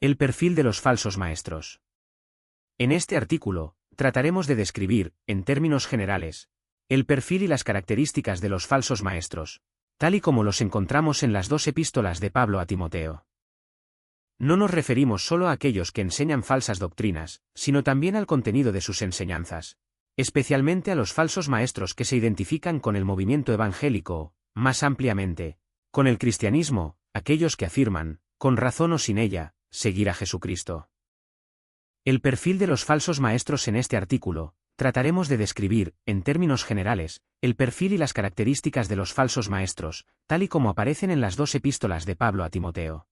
El perfil de los falsos maestros. En este artículo, trataremos de describir, en términos generales, el perfil y las características de los falsos maestros, tal y como los encontramos en las dos epístolas de Pablo a Timoteo. No nos referimos solo a aquellos que enseñan falsas doctrinas, sino también al contenido de sus enseñanzas, especialmente a los falsos maestros que se identifican con el movimiento evangélico, más ampliamente, con el cristianismo, aquellos que afirman, con razón o sin ella, seguir a Jesucristo. El perfil de los falsos maestros. En este artículo, trataremos de describir, en términos generales, el perfil y las características de los falsos maestros, tal y como aparecen en las dos epístolas de Pablo a Timoteo.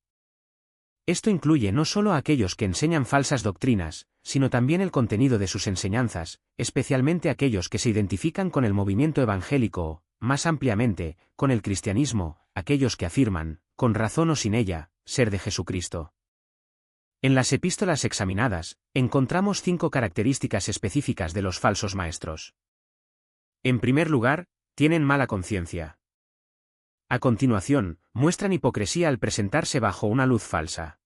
Esto incluye no solo a aquellos que enseñan falsas doctrinas, sino también el contenido de sus enseñanzas, especialmente aquellos que se identifican con el movimiento evangélico, más ampliamente, con el cristianismo, aquellos que afirman, con razón o sin ella, ser de Jesucristo. En las epístolas examinadas, encontramos 5 características específicas de los falsos maestros. En primer lugar, tienen mala conciencia. A continuación, muestran hipocresía al presentarse bajo una luz falsa.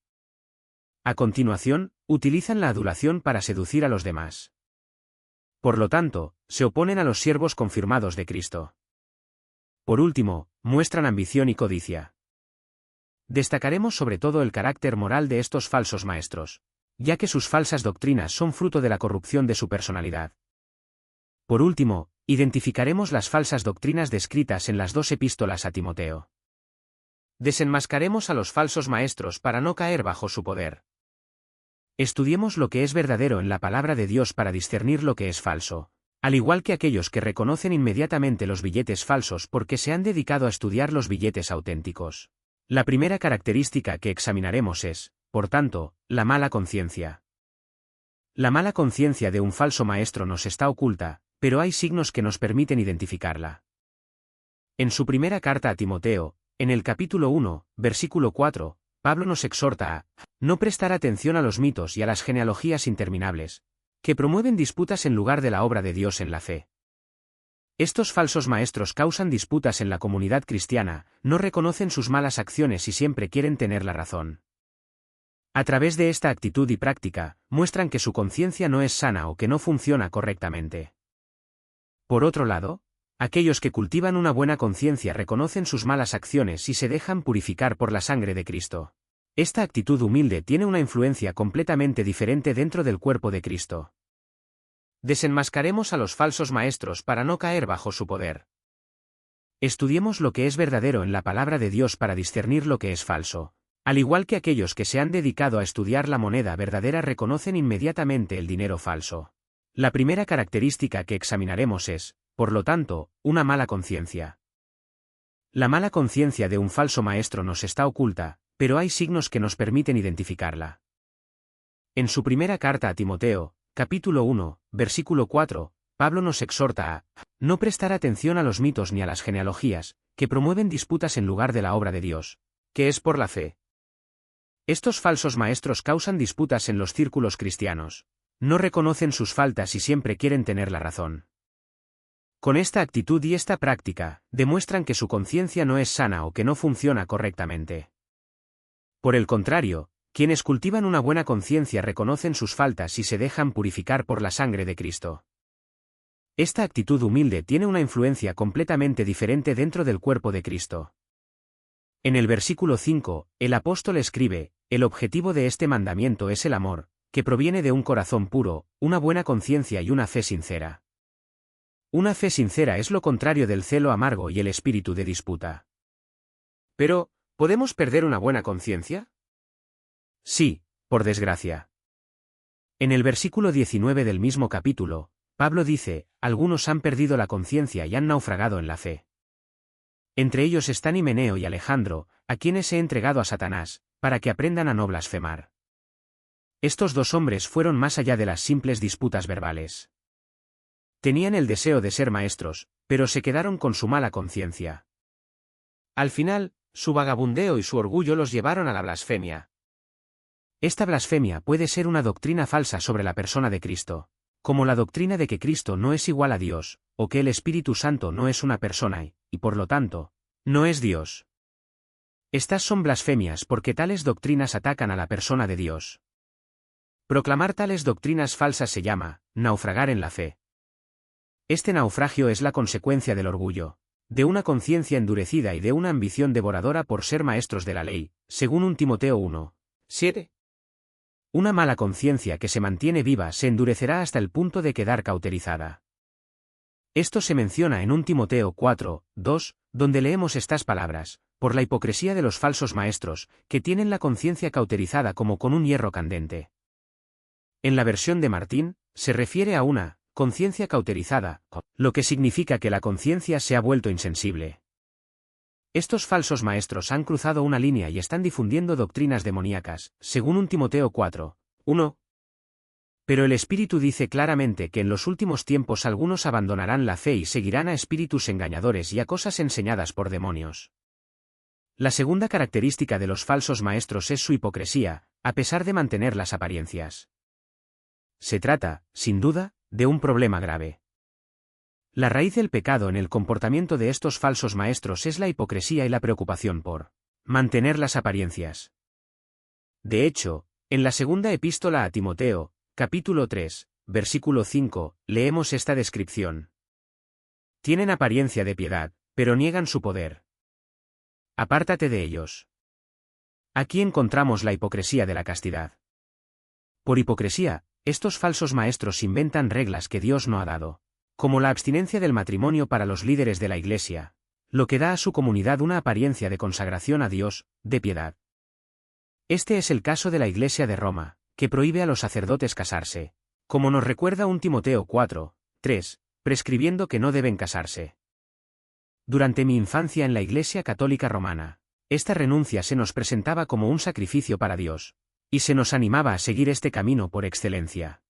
A continuación, utilizan la adulación para seducir a los demás. Por lo tanto, se oponen a los siervos confirmados de Cristo. Por último, muestran ambición y codicia. Destacaremos sobre todo el carácter moral de estos falsos maestros, ya que sus falsas doctrinas son fruto de la corrupción de su personalidad. Por último, identificaremos las falsas doctrinas descritas en las dos epístolas a Timoteo. Desenmascaremos a los falsos maestros para no caer bajo su poder. Estudiemos lo que es verdadero en la palabra de Dios para discernir lo que es falso, al igual que aquellos que reconocen inmediatamente los billetes falsos porque se han dedicado a estudiar los billetes auténticos. La primera característica que examinaremos es, por tanto, la mala conciencia. La mala conciencia de un falso maestro nos está oculta, pero hay signos que nos permiten identificarla. En su primera carta a Timoteo, en el capítulo 1, versículo 4, Pablo nos exhorta a no prestar atención a los mitos y a las genealogías interminables, que promueven disputas en lugar de la obra de Dios en la fe. Estos falsos maestros causan disputas en la comunidad cristiana, no reconocen sus malas acciones y siempre quieren tener la razón. A través de esta actitud y práctica, muestran que su conciencia no es sana o que no funciona correctamente. Por otro lado, aquellos que cultivan una buena conciencia reconocen sus malas acciones y se dejan purificar por la sangre de Cristo. Esta actitud humilde tiene una influencia completamente diferente dentro del cuerpo de Cristo. Desenmascaremos a los falsos maestros para no caer bajo su poder. Estudiemos lo que es verdadero en la palabra de Dios para discernir lo que es falso, al igual que aquellos que se han dedicado a estudiar la moneda verdadera reconocen inmediatamente el dinero falso. La primera característica que examinaremos es, por lo tanto, una mala conciencia. La mala conciencia de un falso maestro nos está oculta, pero hay signos que nos permiten identificarla. En su primera carta a Timoteo, capítulo 1, versículo 4, Pablo nos exhorta a no prestar atención a los mitos ni a las genealogías, que promueven disputas en lugar de la obra de Dios, que es por la fe. Estos falsos maestros causan disputas en los círculos cristianos, no reconocen sus faltas y siempre quieren tener la razón. Con esta actitud y esta práctica, demuestran que su conciencia no es sana o que no funciona correctamente. Por el contrario, quienes cultivan una buena conciencia reconocen sus faltas y se dejan purificar por la sangre de Cristo. Esta actitud humilde tiene una influencia completamente diferente dentro del cuerpo de Cristo. En el versículo 5, el apóstol escribe, el objetivo de este mandamiento es el amor, que proviene de un corazón puro, una buena conciencia y una fe sincera. Una fe sincera es lo contrario del celo amargo y el espíritu de disputa. Pero, ¿podemos perder una buena conciencia? Sí, por desgracia. En el versículo 19 del mismo capítulo, Pablo dice, algunos han perdido la conciencia y han naufragado en la fe. Entre ellos están Himeneo y Alejandro, a quienes he entregado a Satanás, para que aprendan a no blasfemar. Estos dos hombres fueron más allá de las simples disputas verbales. Tenían el deseo de ser maestros, pero se quedaron con su mala conciencia. Al final, su vagabundeo y su orgullo los llevaron a la blasfemia. Esta blasfemia puede ser una doctrina falsa sobre la persona de Cristo, como la doctrina de que Cristo no es igual a Dios, o que el Espíritu Santo no es una persona y, por lo tanto, no es Dios. Estas son blasfemias porque tales doctrinas atacan a la persona de Dios. Proclamar tales doctrinas falsas se llama naufragar en la fe. Este naufragio es la consecuencia del orgullo, de una conciencia endurecida y de una ambición devoradora por ser maestros de la ley, según 1 Timoteo 1:7. Una mala conciencia que se mantiene viva se endurecerá hasta el punto de quedar cauterizada. Esto se menciona en 1 Timoteo 4:2, donde leemos estas palabras: por la hipocresía de los falsos maestros, que tienen la conciencia cauterizada como con un hierro candente. En la versión de Martín, se refiere a una conciencia cauterizada, lo que significa que la conciencia se ha vuelto insensible. Estos falsos maestros han cruzado una línea y están difundiendo doctrinas demoníacas, según 1 Timoteo 4:1. Pero el Espíritu dice claramente que en los últimos tiempos algunos abandonarán la fe y seguirán a espíritus engañadores y a cosas enseñadas por demonios. La segunda característica de los falsos maestros es su hipocresía, a pesar de mantener las apariencias. Se trata, sin duda, de un problema grave. La raíz del pecado en el comportamiento de estos falsos maestros es la hipocresía y la preocupación por mantener las apariencias. De hecho, en la segunda epístola a Timoteo, capítulo 3, versículo 5, leemos esta descripción. Tienen apariencia de piedad, pero niegan su poder. Apártate de ellos. Aquí encontramos la hipocresía de la castidad. Por hipocresía, estos falsos maestros inventan reglas que Dios no ha dado, como la abstinencia del matrimonio para los líderes de la Iglesia, lo que da a su comunidad una apariencia de consagración a Dios, de piedad. Este es el caso de la Iglesia de Roma, que prohíbe a los sacerdotes casarse, como nos recuerda 1 Timoteo 4:3, prescribiendo que no deben casarse. Durante mi infancia en la Iglesia Católica Romana, esta renuncia se nos presentaba como un sacrificio para Dios, y se nos animaba a seguir este camino por excelencia.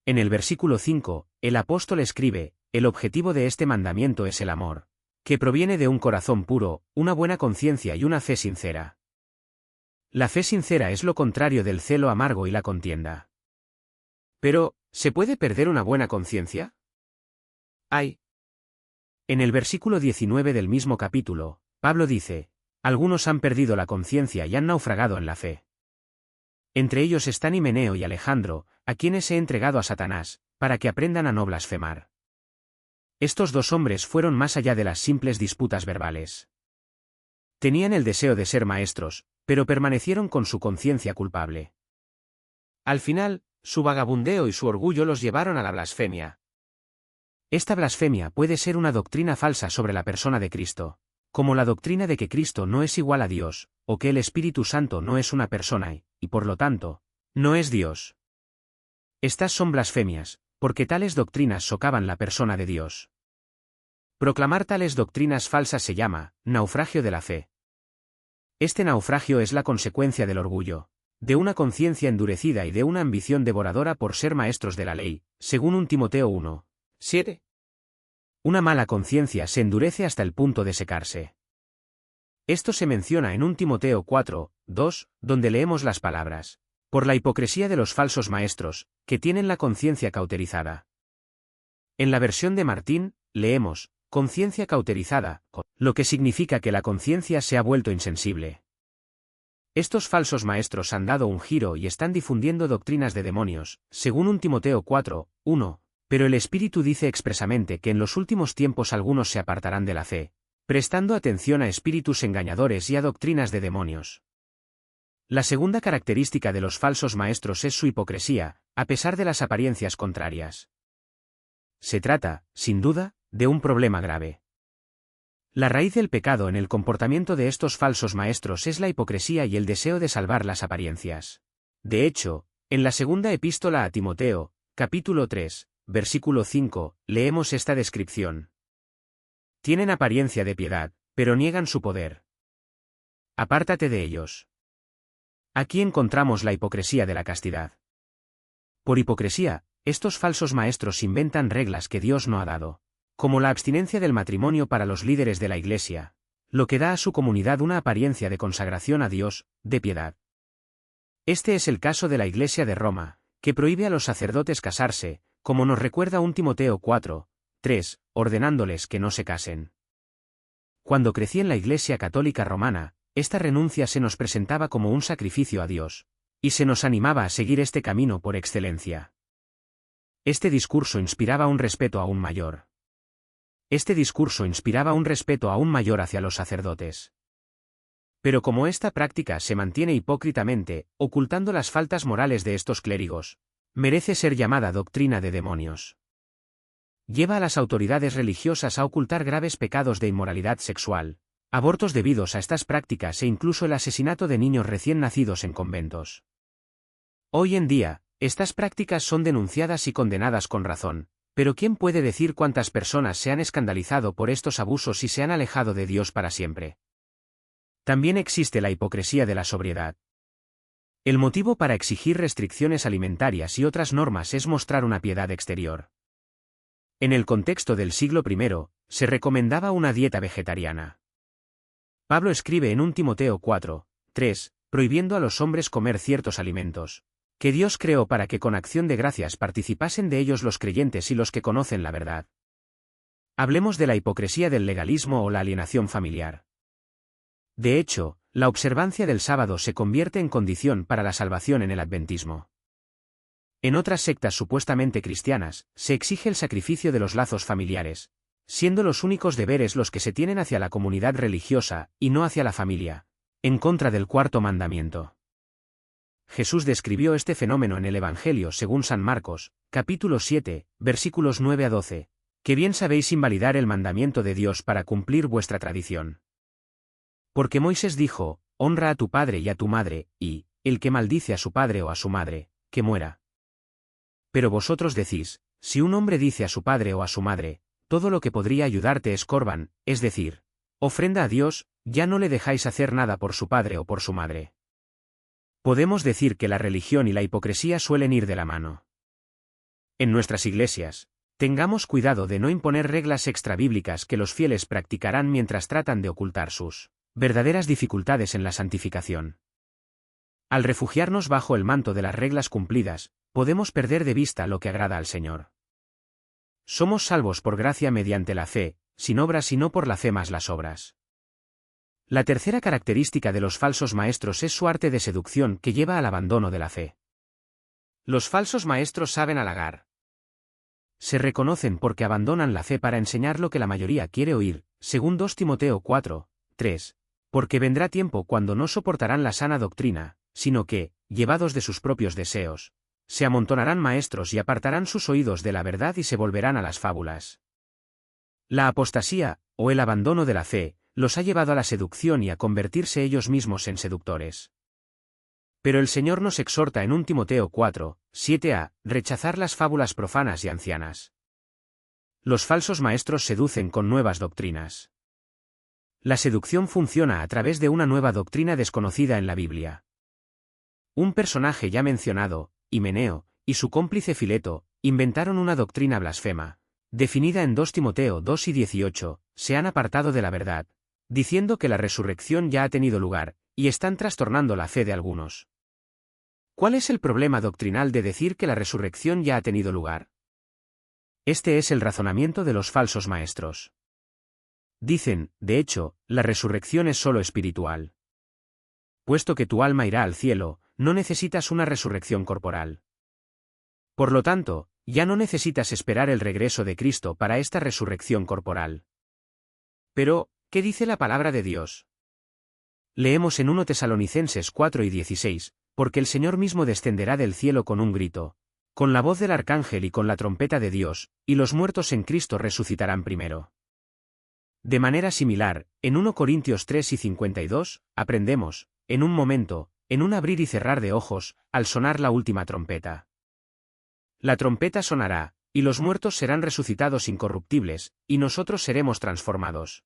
En el versículo 5, el apóstol escribe: el objetivo de este mandamiento es el amor, que proviene de un corazón puro, una buena conciencia y una fe sincera. La fe sincera es lo contrario del celo amargo y la contienda. Pero, ¿se puede perder una buena conciencia? En el versículo 19 del mismo capítulo, Pablo dice: algunos han perdido la conciencia y han naufragado en la fe. Entre ellos están Himeneo y Alejandro, a quienes he entregado a Satanás, para que aprendan a no blasfemar. Estos dos hombres fueron más allá de las simples disputas verbales. Tenían el deseo de ser maestros, pero permanecieron con su conciencia culpable. Al final, su vagabundeo y su orgullo los llevaron a la blasfemia. Esta blasfemia puede ser una doctrina falsa sobre la persona de Cristo, como la doctrina de que Cristo no es igual a Dios, o que el Espíritu Santo no es una persona y, por lo tanto, no es Dios. Estas son blasfemias, porque tales doctrinas socavan la persona de Dios. Proclamar tales doctrinas falsas se llama naufragio de la fe. Este naufragio es la consecuencia del orgullo, de una conciencia endurecida y de una ambición devoradora por ser maestros de la ley, según 1 Timoteo 1:7. Una mala conciencia se endurece hasta el punto de secarse. Esto se menciona en 1 Timoteo 4:2, donde leemos las palabras: por la hipocresía de los falsos maestros, que tienen la conciencia cauterizada. En la versión de Martín, leemos: conciencia cauterizada, lo que significa que la conciencia se ha vuelto insensible. Estos falsos maestros han dado un giro y están difundiendo doctrinas de demonios, según 1 Timoteo 4:1. Pero el Espíritu dice expresamente que en los últimos tiempos algunos se apartarán de la fe, prestando atención a espíritus engañadores y a doctrinas de demonios. La segunda característica de los falsos maestros es su hipocresía, a pesar de las apariencias contrarias. Se trata, sin duda, de un problema grave. La raíz del pecado en el comportamiento de estos falsos maestros es la hipocresía y el deseo de salvar las apariencias. De hecho, en la segunda epístola a Timoteo, capítulo 3, versículo 5, leemos esta descripción. Tienen apariencia de piedad, pero niegan su poder. Apártate de ellos. Aquí encontramos la hipocresía de la castidad. Por hipocresía, estos falsos maestros inventan reglas que Dios no ha dado, como la abstinencia del matrimonio para los líderes de la Iglesia, lo que da a su comunidad una apariencia de consagración a Dios, de piedad. Este es el caso de la Iglesia de Roma, que prohíbe a los sacerdotes casarse, como nos recuerda 1 Timoteo 4:3, ordenándoles que no se casen. Cuando crecí en la Iglesia Católica Romana, esta renuncia se nos presentaba como un sacrificio a Dios, y se nos animaba a seguir este camino por excelencia. Este discurso inspiraba un respeto aún mayor. Este discurso inspiraba un respeto aún mayor hacia los sacerdotes. Pero como esta práctica se mantiene hipócritamente, ocultando las faltas morales de estos clérigos, merece ser llamada doctrina de demonios. Lleva a las autoridades religiosas a ocultar graves pecados de inmoralidad sexual, abortos debidos a estas prácticas e incluso el asesinato de niños recién nacidos en conventos. Hoy en día, estas prácticas son denunciadas y condenadas con razón, pero ¿quién puede decir cuántas personas se han escandalizado por estos abusos y se han alejado de Dios para siempre? También existe la hipocresía de la sobriedad. El motivo para exigir restricciones alimentarias y otras normas es mostrar una piedad exterior. En el contexto del siglo I, se recomendaba una dieta vegetariana. Pablo escribe en 1 Timoteo 4, 3, prohibiendo a los hombres comer ciertos alimentos, que Dios creó para que con acción de gracias participasen de ellos los creyentes y los que conocen la verdad. Hablemos de la hipocresía del legalismo o la alienación familiar. De hecho, la observancia del sábado se convierte en condición para la salvación en el adventismo. En otras sectas supuestamente cristianas, se exige el sacrificio de los lazos familiares, siendo los únicos deberes los que se tienen hacia la comunidad religiosa, y no hacia la familia, en contra del cuarto mandamiento. Jesús describió este fenómeno en el Evangelio según San Marcos, capítulo 7, versículos 9 a 12, que bien sabéis invalidar el mandamiento de Dios para cumplir vuestra tradición. Porque Moisés dijo, honra a tu padre y a tu madre, y, el que maldice a su padre o a su madre, que muera. Pero vosotros decís, si un hombre dice a su padre o a su madre, todo lo que podría ayudarte es Corban, es decir, ofrenda a Dios, ya no le dejáis hacer nada por su padre o por su madre. Podemos decir que la religión y la hipocresía suelen ir de la mano. En nuestras iglesias, tengamos cuidado de no imponer reglas extrabíblicas que los fieles practicarán mientras tratan de ocultar sus verdaderas dificultades en la santificación. Al refugiarnos bajo el manto de las reglas cumplidas, podemos perder de vista lo que agrada al Señor. Somos salvos por gracia mediante la fe, sin obras y no por la fe más las obras. La tercera característica de los falsos maestros es su arte de seducción que lleva al abandono de la fe. Los falsos maestros saben halagar. Se reconocen porque abandonan la fe para enseñar lo que la mayoría quiere oír, según 2 Timoteo 4, 3. Porque vendrá tiempo cuando no soportarán la sana doctrina, sino que, llevados de sus propios deseos, se amontonarán maestros y apartarán sus oídos de la verdad y se volverán a las fábulas. La apostasía, o el abandono de la fe, los ha llevado a la seducción y a convertirse ellos mismos en seductores. Pero el Señor nos exhorta en 1 Timoteo 4, 7 a rechazar las fábulas profanas y ancianas. Los falsos maestros seducen con nuevas doctrinas. La seducción funciona a través de una nueva doctrina desconocida en la Biblia. Un personaje ya mencionado, Himeneo, y su cómplice Fileto, inventaron una doctrina blasfema, definida en 2 Timoteo 2 y 18, se han apartado de la verdad, diciendo que la resurrección ya ha tenido lugar, y están trastornando la fe de algunos. ¿Cuál es el problema doctrinal de decir que la resurrección ya ha tenido lugar? Este es el razonamiento de los falsos maestros. Dicen, de hecho, la resurrección es solo espiritual. Puesto que tu alma irá al cielo, no necesitas una resurrección corporal. Por lo tanto, ya no necesitas esperar el regreso de Cristo para esta resurrección corporal. Pero, ¿qué dice la palabra de Dios? Leemos en 1 Tesalonicenses 4 y 16, porque el Señor mismo descenderá del cielo con un grito, con la voz del arcángel y con la trompeta de Dios, y los muertos en Cristo resucitarán primero. De manera similar, en 1 Corintios 3 y 52, aprendemos, en un momento, en un abrir y cerrar de ojos, al sonar la última trompeta. La trompeta sonará, y los muertos serán resucitados incorruptibles, y nosotros seremos transformados.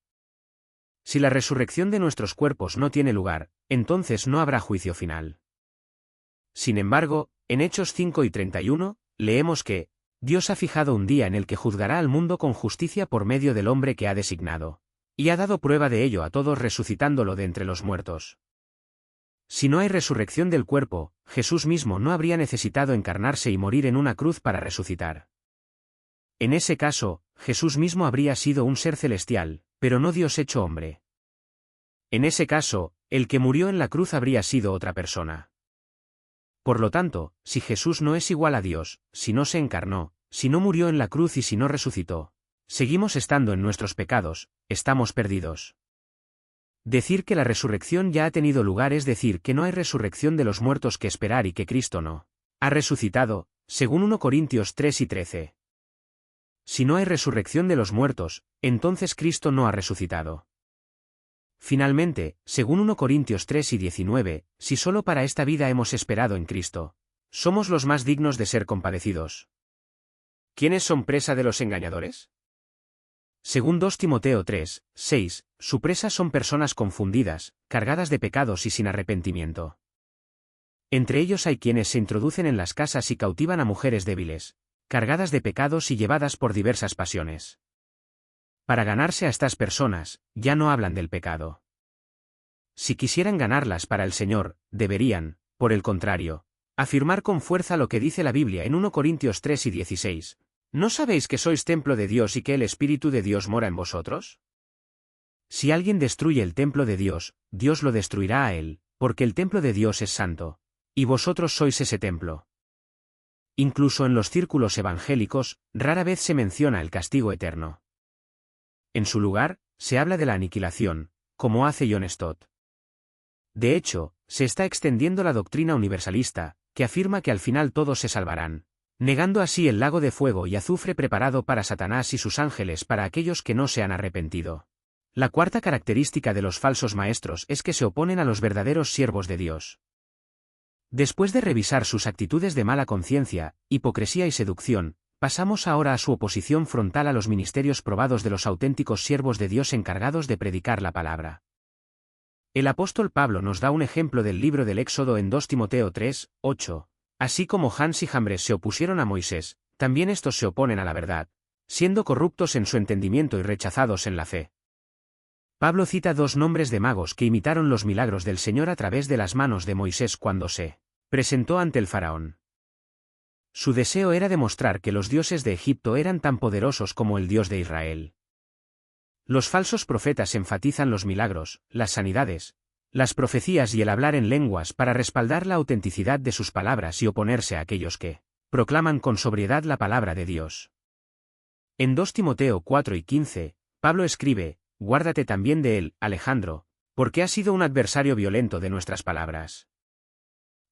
Si la resurrección de nuestros cuerpos no tiene lugar, entonces no habrá juicio final. Sin embargo, en Hechos 5 y 31, leemos que Dios ha fijado un día en el que juzgará al mundo con justicia por medio del hombre que ha designado, y ha dado prueba de ello a todos resucitándolo de entre los muertos. Si no hay resurrección del cuerpo, Jesús mismo no habría necesitado encarnarse y morir en una cruz para resucitar. En ese caso, Jesús mismo habría sido un ser celestial, pero no Dios hecho hombre. En ese caso, el que murió en la cruz habría sido otra persona. Por lo tanto, si Jesús no es igual a Dios, si no se encarnó, si no murió en la cruz y si no resucitó, seguimos estando en nuestros pecados, estamos perdidos. Decir que la resurrección ya ha tenido lugar es decir que no hay resurrección de los muertos que esperar y que Cristo no ha resucitado, según 1 Corintios 3 y 13. Si no hay resurrección de los muertos, entonces Cristo no ha resucitado. Finalmente, según 1 Corintios 3 y 19, si solo para esta vida hemos esperado en Cristo, somos los más dignos de ser compadecidos. ¿Quiénes son presa de los engañadores? Según 2 Timoteo 3, 6, su presa son personas confundidas, cargadas de pecados y sin arrepentimiento. Entre ellos hay quienes se introducen en las casas y cautivan a mujeres débiles, cargadas de pecados y llevadas por diversas pasiones. Para ganarse a estas personas, ya no hablan del pecado. Si quisieran ganarlas para el Señor, deberían, por el contrario, afirmar con fuerza lo que dice la Biblia en 1 Corintios 3 y 16. ¿No sabéis que sois templo de Dios y que el Espíritu de Dios mora en vosotros? Si alguien destruye el templo de Dios, Dios lo destruirá a él, porque el templo de Dios es santo, y vosotros sois ese templo. Incluso en los círculos evangélicos, rara vez se menciona el castigo eterno. En su lugar, se habla de la aniquilación, como hace John Stott. De hecho, se está extendiendo la doctrina universalista, que afirma que al final todos se salvarán, negando así el lago de fuego y azufre preparado para Satanás y sus ángeles para aquellos que no se han arrepentido. La cuarta característica de los falsos maestros es que se oponen a los verdaderos siervos de Dios. Después de revisar sus actitudes de mala conciencia, hipocresía y seducción, pasamos ahora a su oposición frontal a los ministerios probados de los auténticos siervos de Dios encargados de predicar la palabra. El apóstol Pablo nos da un ejemplo del libro del Éxodo en 2 Timoteo 3, 8. Así como Jans y Jambres se opusieron a Moisés, también estos se oponen a la verdad, siendo corruptos en su entendimiento y rechazados en la fe. Pablo cita dos nombres de magos que imitaron los milagros del Señor a través de las manos de Moisés cuando se presentó ante el faraón. Su deseo era demostrar que los dioses de Egipto eran tan poderosos como el Dios de Israel. Los falsos profetas enfatizan los milagros, las sanidades, las profecías y el hablar en lenguas para respaldar la autenticidad de sus palabras y oponerse a aquellos que proclaman con sobriedad la palabra de Dios. En 2 Timoteo 4 y 15, Pablo escribe: «Guárdate también de él, Alejandro, porque ha sido un adversario violento de nuestras palabras».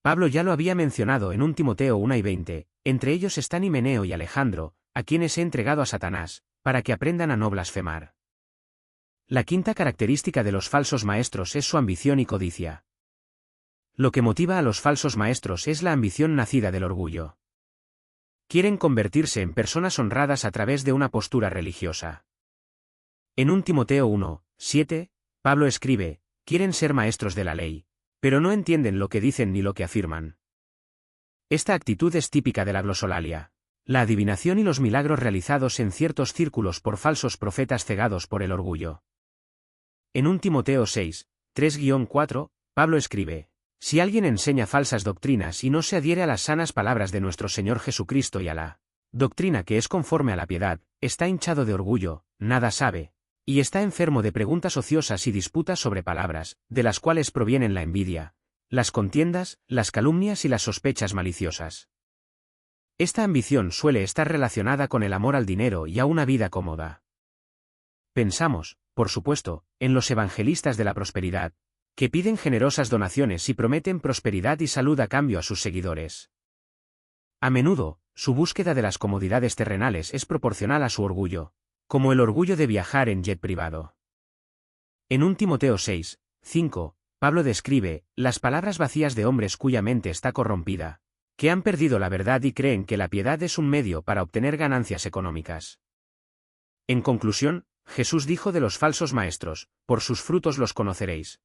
Pablo ya lo había mencionado en 1 Timoteo 1 y 20, entre ellos están Himeneo y Alejandro, a quienes he entregado a Satanás, para que aprendan a no blasfemar. La quinta característica de los falsos maestros es su ambición y codicia. Lo que motiva a los falsos maestros es la ambición nacida del orgullo. Quieren convertirse en personas honradas a través de una postura religiosa. En 1 Timoteo 1, 7, Pablo escribe: «Quieren ser maestros de la ley, pero no entienden lo que dicen ni lo que afirman». Esta actitud es típica de la glosolalia, la adivinación y los milagros realizados en ciertos círculos por falsos profetas cegados por el orgullo. En 1 Timoteo 6, 3-4, Pablo escribe: «Si alguien enseña falsas doctrinas y no se adhiere a las sanas palabras de nuestro Señor Jesucristo y a la doctrina que es conforme a la piedad, está hinchado de orgullo, nada sabe, y está enfermo de preguntas ociosas y disputas sobre palabras, de las cuales provienen la envidia, las contiendas, las calumnias y las sospechas maliciosas». Esta ambición suele estar relacionada con el amor al dinero y a una vida cómoda. Pensamos, por supuesto, en los evangelistas de la prosperidad, que piden generosas donaciones y prometen prosperidad y salud a cambio a sus seguidores. A menudo, su búsqueda de las comodidades terrenales es proporcional a su orgullo, como el orgullo de viajar en jet privado. En 1 Timoteo 6, 5, Pablo describe las palabras vacías de hombres cuya mente está corrompida, que han perdido la verdad y creen que la piedad es un medio para obtener ganancias económicas. En conclusión, Jesús dijo de los falsos maestros: «Por sus frutos los conoceréis».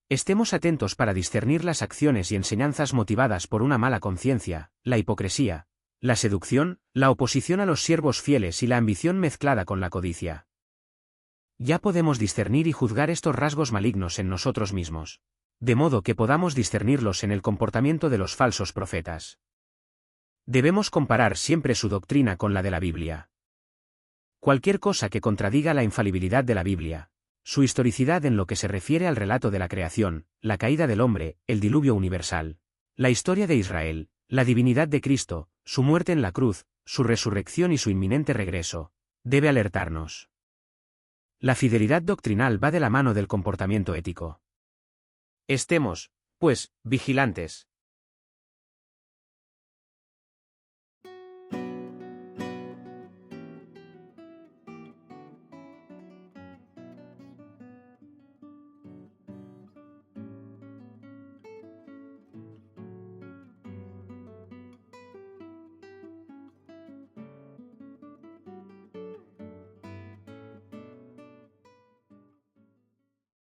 Estemos atentos para discernir las acciones y enseñanzas motivadas por una mala conciencia, la hipocresía, la seducción, la oposición a los siervos fieles y la ambición mezclada con la codicia. Ya podemos discernir y juzgar estos rasgos malignos en nosotros mismos, de modo que podamos discernirlos en el comportamiento de los falsos profetas. Debemos comparar siempre su doctrina con la de la Biblia. Cualquier cosa que contradiga la infalibilidad de la Biblia, su historicidad en lo que se refiere al relato de la creación, la caída del hombre, el diluvio universal, la historia de Israel, la divinidad de Cristo, su muerte en la cruz, su resurrección y su inminente regreso, debe alertarnos. La fidelidad doctrinal va de la mano del comportamiento ético. Estemos, pues, vigilantes.